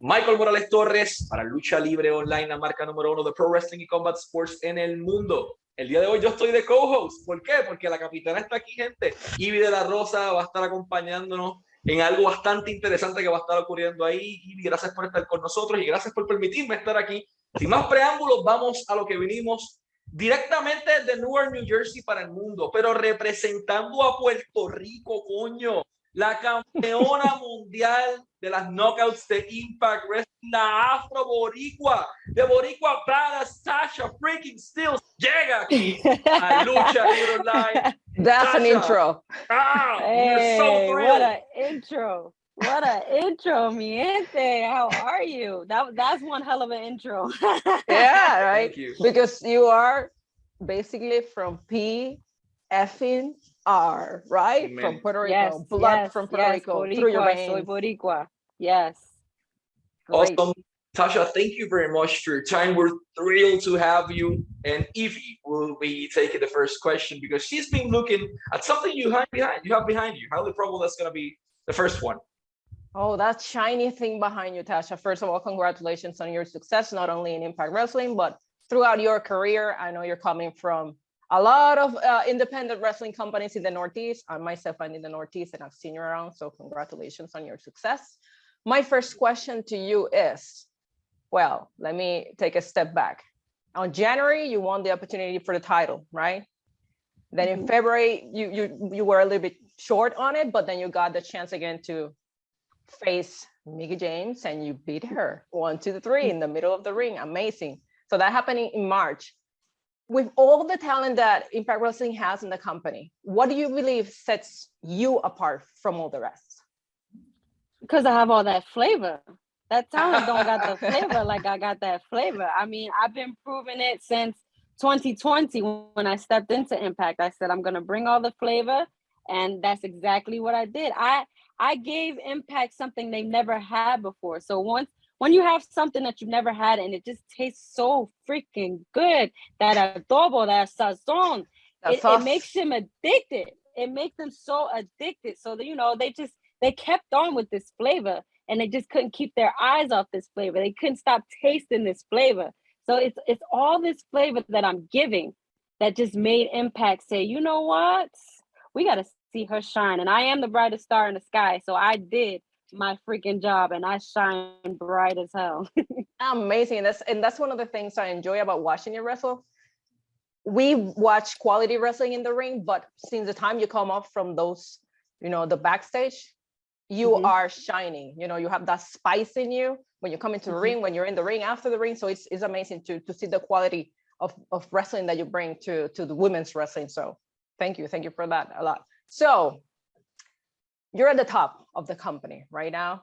Michael Morales Torres para Lucha Libre Online, la marca número 1 de Pro Wrestling y Combat Sports en el mundo. El día de hoy yo estoy de co-host. ¿Por qué? Porque la capitana está aquí, gente. Evie de la Rosa va a estar acompañándonos en algo bastante interesante que va a estar ocurriendo ahí. Evie, gracias por estar con nosotros y gracias por permitirme estar aquí. Sin más preámbulos, vamos a lo que vinimos directamente de Newark, New Jersey para el mundo, pero representando a Puerto Rico, coño. La campeona mundial de las knockouts de Impact Wrestling, la afro-boricua, de Boricua Badass, Tasha freaking Steelz, llega aquí a Lucha Libre Online. That's Tasha, an intro. We're so thrilled. What an intro. What an intro, mi gente. How are you? That's one hell of an intro. Yeah, right? Thank you. Because you are basically from P-F-R, right? Amen. From Puerto Rico. Yes, Blood yes, from Puerto Rico Boricua, through your veins. Soy Boricua. Yes. Great. Awesome. Tasha, thank you very much for your time. We're thrilled to have you. And Evie will be taking the first question because she's been looking at something you have behind you. Highly probable that's going to be the first one. Oh, that shiny thing behind you, Tasha. First of all, congratulations on your success, not only in Impact Wrestling, but throughout your career. I know you're coming from a lot of independent wrestling companies in the Northeast. I myself, I'm in the Northeast and I've seen you around. So congratulations on your success. My first question to you is, well, let me take a step back. On January, you won the opportunity for the title, right? Then in February, you were a little bit short on it, but then you got the chance again to face Mickie James and you beat her 1, 2, 3 in the middle of the ring. Amazing. So that happened in March. With all the talent that Impact Wrestling has in the company, what do you believe sets you apart from all the rest? Because I have all that flavor. That talent don't got the flavor like I got that flavor. I mean, I've been proving it since 2020 when I stepped into Impact. I said, I'm going to bring all the flavor. And that's exactly what I did. I gave Impact something they never had before. So when you have something that you've never had and it just tastes so freaking good, that adobo, that sazon, it makes them addicted. It makes them so addicted. So that, you know, they kept on with this flavor and they just couldn't keep their eyes off this flavor. They couldn't stop tasting this flavor. So it's all this flavor that I'm giving that just made Impact say, you know what? We got to see her shine. And I am the brightest star in the sky. So I did my freaking job and I shine bright as hell. Amazing. That's one of the things I enjoy about watching you wrestle. We watch quality wrestling in the ring, but since the time you come up from those, you know, the backstage, you are shining. You know, you have that spice in you when you come into the ring, when you're in the ring, after the ring. So it's amazing to see the quality of wrestling that you bring to the women's wrestling. So thank you for that a lot. So you're at the top of the company right now,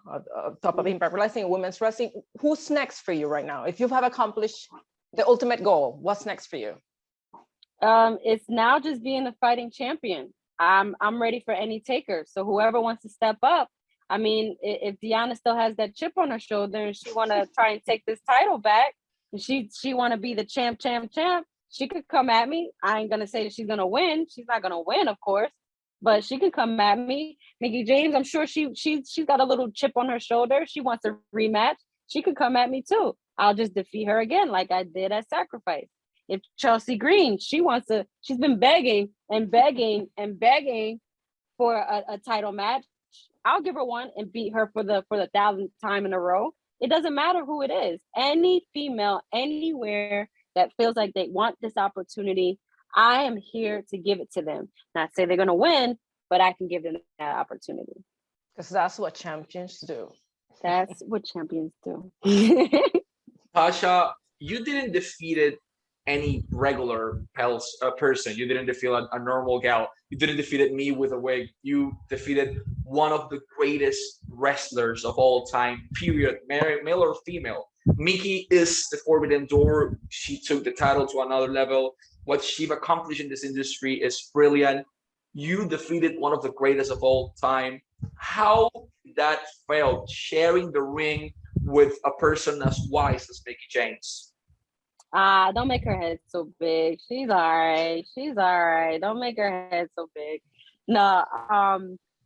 top of Impact Wrestling, women's wrestling. Who's next for you right now? If you have accomplished the ultimate goal, what's next for you? It's now just being the fighting champion. I'm ready for any taker. So whoever wants to step up, I mean, if Deanna still has that chip on her shoulder and she want to try and take this title back, and she want to be the champ, she could come at me. I ain't gonna say that she's gonna win. She's not gonna win, of course, but she can come at me. Mickie James, I'm sure she's got a little chip on her shoulder. She wants a rematch. She could come at me too. I'll just defeat her again, like I did at Sacrifice. If Chelsea Green, she's been begging for a title match, I'll give her one and beat her for the 1,000th time in a row. It doesn't matter who it is. Any female, anywhere that feels like they want this opportunity, I am here to give it to them. Not say they're going to win, but I can give them that opportunity. Because that's what champions do. That's what champions do. Tasha, you didn't defeat any regular person. You didn't defeat a normal gal. You didn't defeat me with a wig. You defeated one of the greatest wrestlers of all time, period, male or female. Mickie is the Forbidden Door. She took the title to another level. What she's accomplished in this industry is brilliant. You defeated one of the greatest of all time. How did that feel, sharing the ring with a person as wise as Mickie James? Don't make her head so big. She's all right. Don't make her head so big. No,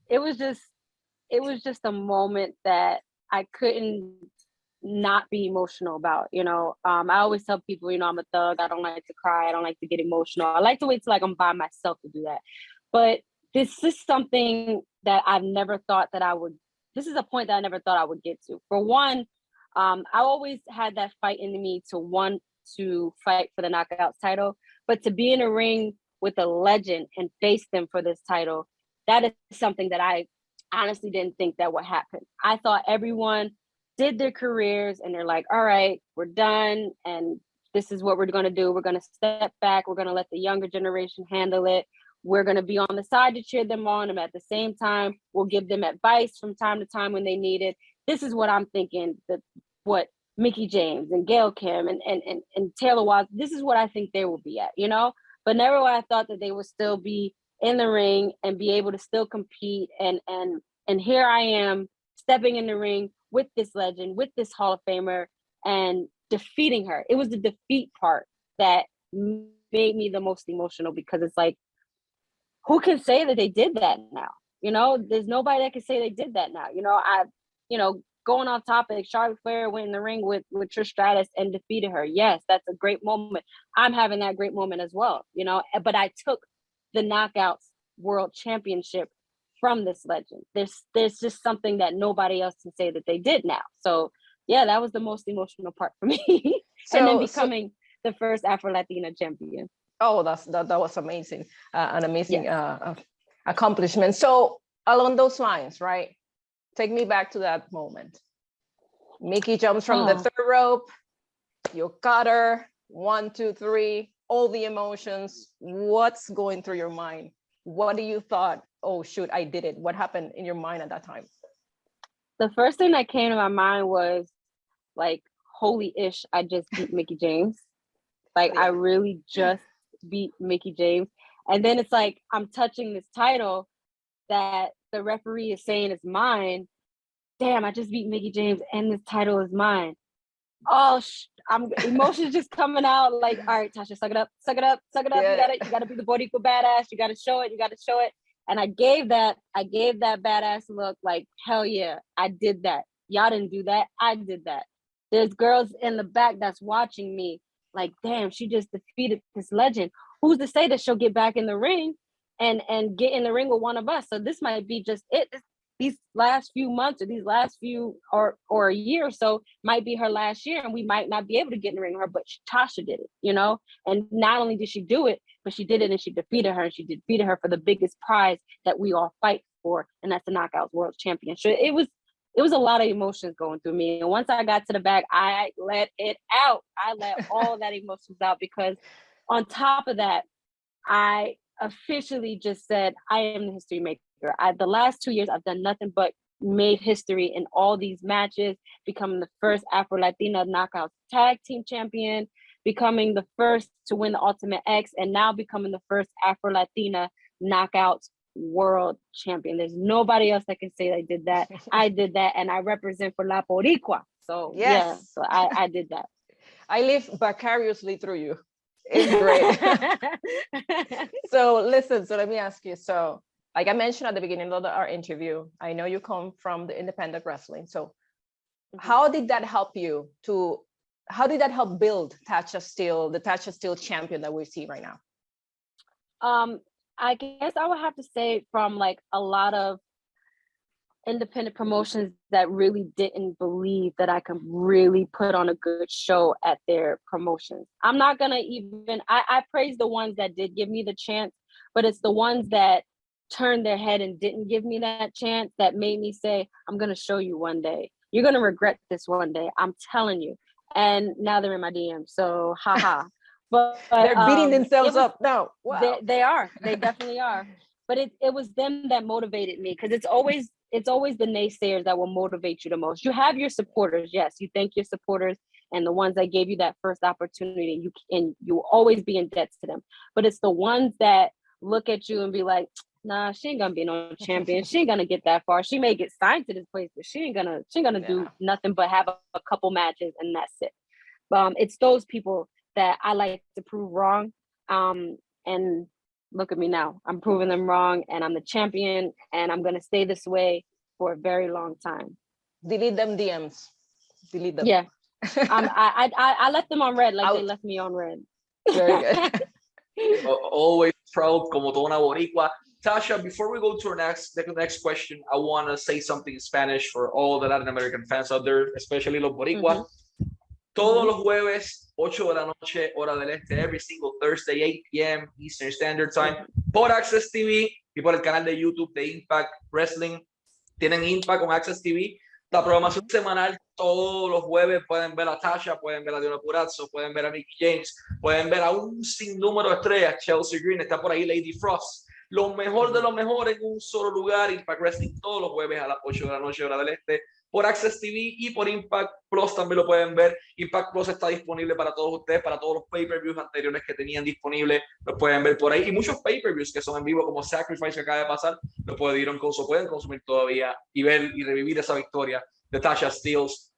it was just a moment that I couldn't not be emotional about. I always tell people, I'm a thug. I don't like to cry. I don't like to get emotional. I like to wait till like I'm by myself to do that. But this is something that I've never thought that I would. This is a point that I never thought I would get to. For one, I always had that fight in me to want to fight for the Knockouts title, but to be in a ring with a legend and face them for this title, that is something that I honestly didn't think that would happen. I thought everyone did their careers and they're like, all right, we're done. And this is what we're going to do. We're going to step back. We're going to let the younger generation handle it. We're going to be on the side to cheer them on. And at the same time, we'll give them advice from time to time when they need it. This is what I'm thinking, what Mickie James and Gail Kim and Taylor Watts, this is what I think they will be at, But never would I thought that they would still be in the ring and be able to still compete. And here I am stepping in the ring with this legend, with this Hall of Famer, and defeating her. It was the defeat part that made me the most emotional, because it's like, who can say that they did that now? There's nobody that can say they did that now. Going off topic, Charlotte Flair went in the ring with Trish Stratus and defeated her. Yes, that's a great moment. I'm having that great moment as well, but I took the Knockouts World Championship from this legend. There's just something that nobody else can say that they did now. So yeah, that was the most emotional part for me. And then becoming the first Afro-Latina champion. Oh, that was amazing. An amazing accomplishment. So along those lines, right? Take me back to that moment. Mickie jumps from the third rope. You cut her. 1, 2, 3. All the emotions. What's going through your mind? What do you thought? Oh, shoot, I did it. What happened in your mind at that time? The first thing that came to my mind was like, holy ish, I just beat Mickie James. Like, I really just beat Mickie James. And then it's like, I'm touching this title that the referee is saying is mine. Damn, I just beat Mickie James and this title is mine. Oh, I'm emotions just coming out. Like, all right, Tasha, suck it up. Yeah. You gotta be the Boricua badass. You gotta show it. And I gave that badass look, like, hell yeah, I did that. Y'all didn't do that. I did that. There's girls in the back that's watching me like, damn, she just defeated this legend. Who's to say that she'll get back in the ring and get in the ring with one of us? So this might be just it. These last few months or these last few or a year or so might be her last year, and we might not be able to get in the ring with her, but Tasha did it, And not only did she do it, but she did it and she defeated her, and she defeated her for the biggest prize that we all fight for, and that's the Knockouts World Championship. It was a lot of emotions going through me. And once I got to the back, I let it out. I let all that emotions out, because on top of that, I officially just said, I am the history maker. The last 2 years, I've done nothing but made history in all these matches, becoming the first Afro-Latina Knockouts Tag Team Champion, becoming the first to win the Ultimate X, and now becoming the first Afro-Latina Knockouts World Champion. There's nobody else that can say I did that. I did that, and I represent for La Boricua. So yes. Yeah, so I did that. I live vicariously through you. It's great. So listen, so let me ask you. So like I mentioned at the beginning of our interview, I know you come from the independent wrestling. So how did that help you how did that help build Tasha Steelz, the Tasha Steelz champion that we see right now? I guess I would have to say from like a lot of independent promotions that really didn't believe that I could really put on a good show at their promotions. I'm not gonna even, I praise the ones that did give me the chance, but it's the ones that turned their head and didn't give me that chance that made me say, I'm gonna show you one day. You're gonna regret this one day, I'm telling you. And now they're in my DM, so haha. But they're beating themselves up now. Wow. They are, they definitely are. But it was them that motivated me, because it's always the naysayers that will motivate you the most. You have your supporters, yes, you thank your supporters and the ones that gave you that first opportunity, and you will always be in debt to them. But it's the ones that look at you and be like, nah, she ain't gonna be no champion. She ain't gonna get that far. She may get signed to this place, but she ain't gonna do nothing but have a couple matches and that's it. It's those people that I like to prove wrong. And look at me now. I'm proving them wrong, and I'm the champion, and I'm gonna stay this way for a very long time. Delete them DMs. delete them. Yeah. I left them on red, like Out. they left me on red. Very good. Always proud, como toda una boricua. Tasha, before we go to the next question, I want to say something in Spanish for all the Latin American fans out there, especially los boricuas. Todos los jueves, 8 de la noche, hora del este, every single Thursday, 8 p.m. Eastern Standard Time, por Access TV y por el canal de YouTube de Impact Wrestling. Tienen Impact con Access TV. La programación semanal, todos los jueves pueden ver a Tasha, pueden ver a Diona Purazzo, pueden ver a Mickie James, pueden ver a un sinnúmero de estrellas. Chelsea Green, está por ahí Lady Frost. Lo mejor de lo mejor en un solo lugar. Impact Wrestling todos los jueves a las 8 de la noche, hora del este, por Access TV y por Impact Plus también lo pueden ver. Impact Plus está disponible para todos ustedes, para todos los pay-per-views anteriores que tenían disponible, lo pueden ver por ahí. Y muchos pay-per-views que son en vivo, como Sacrifice que acaba de pasar, lo pueden consumir todavía y ver y revivir esa victoria de Tasha Steelz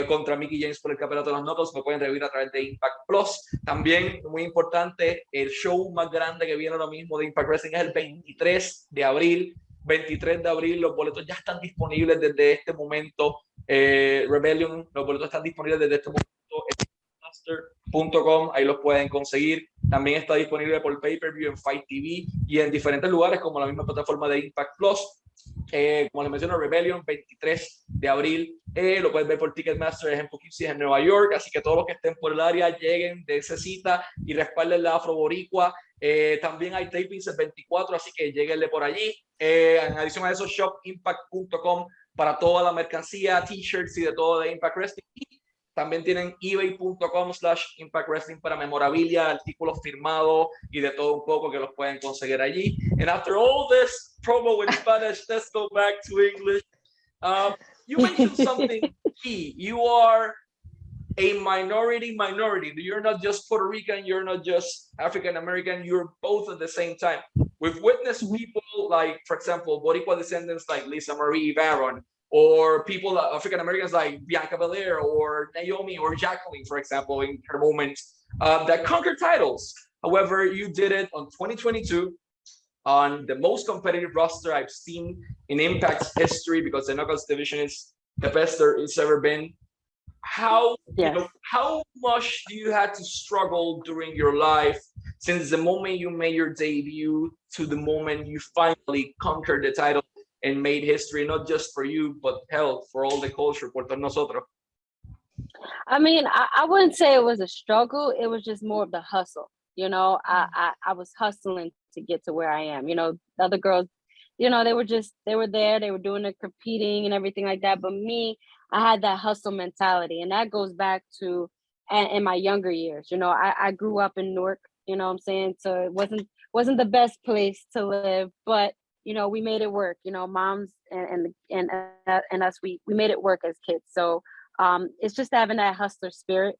contra Mickie James por el campeonato de los knockouts. Lo pueden revivir a través de Impact Plus. También, muy importante, el show más grande que viene ahora mismo de Impact Wrestling es el 23 de abril. 23 de abril, los boletos ya están disponibles desde este momento. Rebellion, los boletos están disponibles desde este momento. Master.com, ahí los pueden conseguir. También está disponible por pay-per-view en Fight TV y en diferentes lugares como la misma plataforma de Impact Plus. Como les menciono, Rebellion, 23 de abril. Lo pueden ver por Ticketmaster en Poughkeepsie, en Nueva York. Así que todos los que estén por el área lleguen de esa cita y respalden la Afro Boricua. También hay tapings el 24, así que lleguenle por allí. En adición a eso, shopimpact.com para toda la mercancía, t-shirts y de todo de Impact Wrestling. Y también tienen ebay.com/Impact Wrestling para memorabilia, artículos firmados y de todo un poco que los pueden conseguir allí. And after all this promo in Spanish, let's go back to English. You mentioned something key. You are a minority. You're not just Puerto Rican, you're not just African American, you're both at the same time. We've witnessed people like, for example, Boricua descendants like Lisa Marie Varon, or people, African Americans like Bianca Belair or Naomi or Jacqueline, for example, in her moments, that conquered titles. However, you did it on 2022 on the most competitive roster I've seen in Impact's history, because the Knockouts division is the best there it's ever been. How how much do you had to struggle during your life since the moment you made your debut to the moment you finally conquered the title and made history, not just for you, but hell, for all the culture, por todos nosotros? I mean, I wouldn't say it was a struggle. It was just more of the hustle. You know, I was hustling to get to where I am. You know, the other girls, you know, they were there, they were doing the competing and everything like that. But me, I had that hustle mentality, and that goes back to in my younger years. You know, I grew up in Newark, you know what I'm saying? So it wasn't the best place to live, but you know, we made it work. You know, moms and us, we made it work as kids. So it's just having that hustler spirit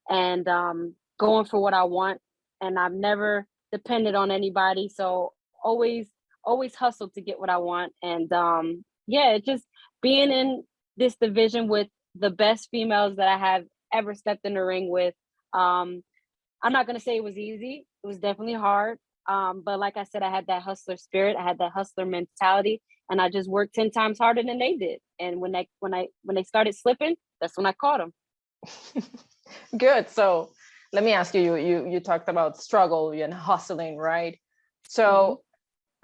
and going for what I want. And I've never depended on anybody. So always hustle to get what I want. And yeah, just being in this division with the best females that I have ever stepped in the ring with. I'm not going to say it was easy. It was definitely hard. But like I said, I had that hustler spirit. I had that hustler mentality, and I just worked 10 times harder than they did. And when they started slipping, that's when I caught them. Good. So let me ask you, you talked about struggle and hustling, right? So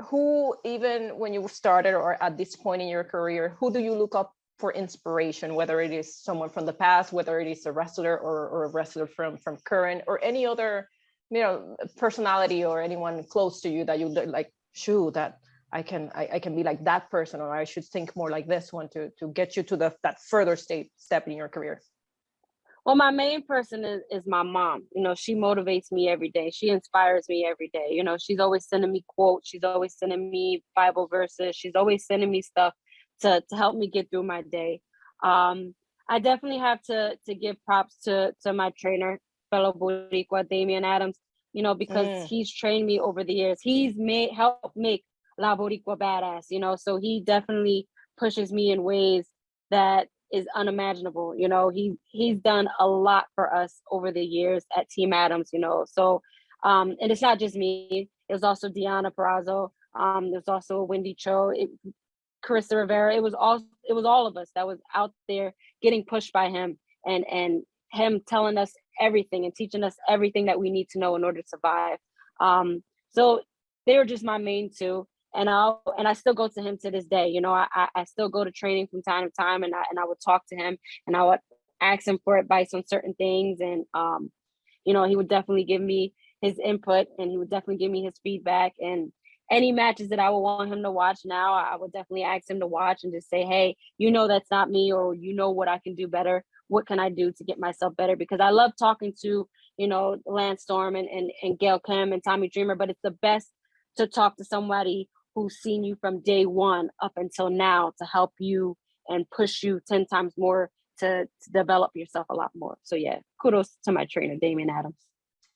who, even when you started or at this point in your career, who do you look up for inspiration, whether it is someone from the past, whether it is a wrestler or a wrestler from current, or any other, you know, personality or anyone close to you that you like, shoot, that I can be like that person, or I should think more like this one to get you to that further step in your career? Well, my main person is my mom. You know, she motivates me every day. She inspires me every day. You know, she's always sending me quotes. She's always sending me Bible verses. She's always sending me stuff to help me get through my day. I definitely have to give props to my trainer, fellow Boricua, Damian Adams, you know, because he's trained me over the years. He's helped make La Boricua badass, you know, so he definitely pushes me in ways that is unimaginable. You know, he's done a lot for us over the years at Team Adams, you know. So and it's not just me, it was also Deanna Perazo, there's also Wendy Cho, Carissa Rivera. It was all of us that was out there getting pushed by him. and him telling us everything and teaching us everything that we need to know in order to survive. So they were just my main two. And I still go to him to this day. You know, I still go to training from time to time, and I would talk to him, and I would ask him for advice on certain things. And, you know, he would definitely give me his input, and he would definitely give me his feedback. And any matches that I would want him to watch now, I would definitely ask him to watch and just say, hey, you know, that's not me, or you know what I can do better. What can I do to get myself better? Because I love talking to, you know, Lance Storm and Gail Kim and Tommy Dreamer, but it's the best to talk to somebody who's seen you from day one up until now to help you and push you 10 times more to develop yourself a lot more. So yeah, kudos to my trainer, Damian Adams.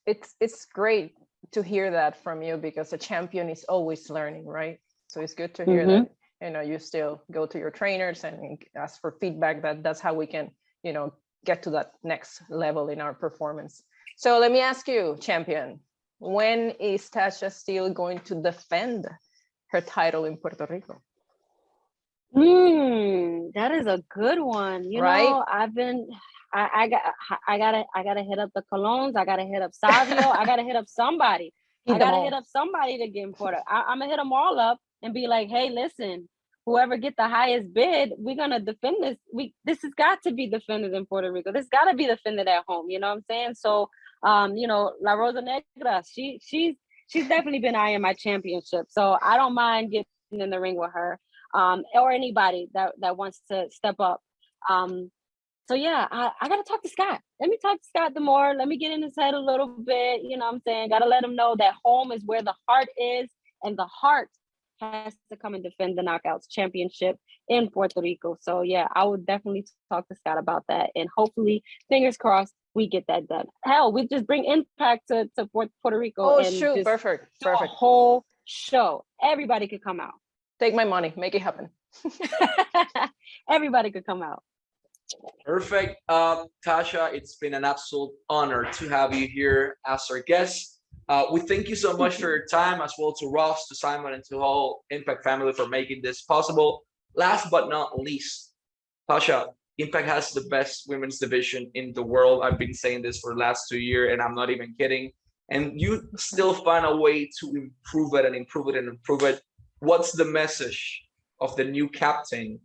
It's great to hear that from you, because a champion is always learning, right? So it's good to hear that, you know, you still go to your trainers and ask for feedback. That's how we can, you know, get to that next level in our performance. So let me ask you, champion, when is Tasha Steelz going to defend her title in Puerto Rico? That is a good one. You right? know, I gotta hit up the Colognes. I gotta hit up Savio. I gotta hit up somebody. I gotta hit up somebody to get in Puerto. I'm gonna hit them all up and be like, hey, listen, whoever get the highest bid, we're gonna defend this. This has got to be defended in Puerto Rico. This got to be defended at home. You know what I'm saying? So, you know, La Rosa Negra, she's definitely been eyeing my championship. So I don't mind getting in the ring with her, or anybody that wants to step up. So yeah, I gotta talk to Scott. Let me talk to Scott the more. Let me get in his head a little bit. You know what I'm saying? Gotta let him know that home is where the heart is, and the heart has to come and defend the Knockouts Championship in Puerto Rico. So yeah, I would definitely talk to Scott about that, and hopefully, fingers crossed, we get that done. Hell, we just bring Impact to Puerto Rico. Oh, and shoot, just perfect. A whole show. Everybody could come out. Take my money, make it happen. Everybody could come out. Perfect. Tasha, it's been an absolute honor to have you here as our guest. We thank you so much for your time, as well to Ross, to Simon, and to the whole Impact family for making this possible. Last but not least, Tasha, Impact has the best women's division in the world. I've been saying this for the last 2 years, and I'm not even kidding. And you still find a way to improve it and improve it and improve it. What's the message of the new captain,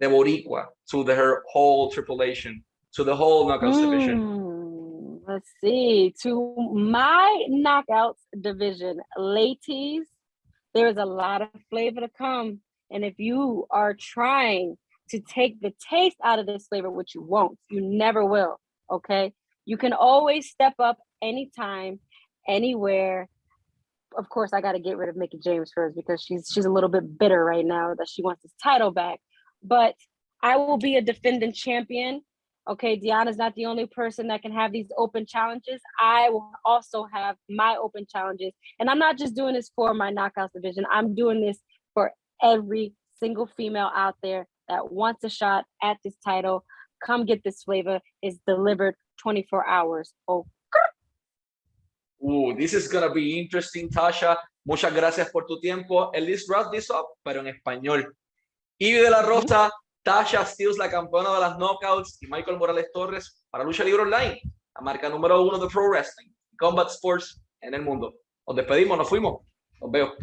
the Boricua, to her whole tripulation, to the whole Knockouts division? Let's see. To my Knockouts division, ladies, there is a lot of flavor to come. And if you are trying to take the taste out of this flavor, which you won't, you never will, okay? You can always step up anytime, anywhere. Of course, I got to get rid of Mickie James first, because she's a little bit bitter right now that she wants this title back. But I will be a defending champion. Okay, Deanna's not the only person that can have these open challenges. I will also have my open challenges. And I'm not just doing this for my Knockouts division. I'm doing this for every single female out there that wants a shot at this title. Come get this flavor. It's delivered 24 hours. Oh. This is going to be interesting, Tasha. Muchas gracias por tu tiempo. And let's wrap this up, pero en español. Evie de la Rosa, Tasha Steelz, la campeona de las Knockouts, y Michael Morales Torres para Lucha Libre Online, la marca número 1 de Pro Wrestling, Combat Sports en el mundo. Nos despedimos, nos fuimos. Nos veo.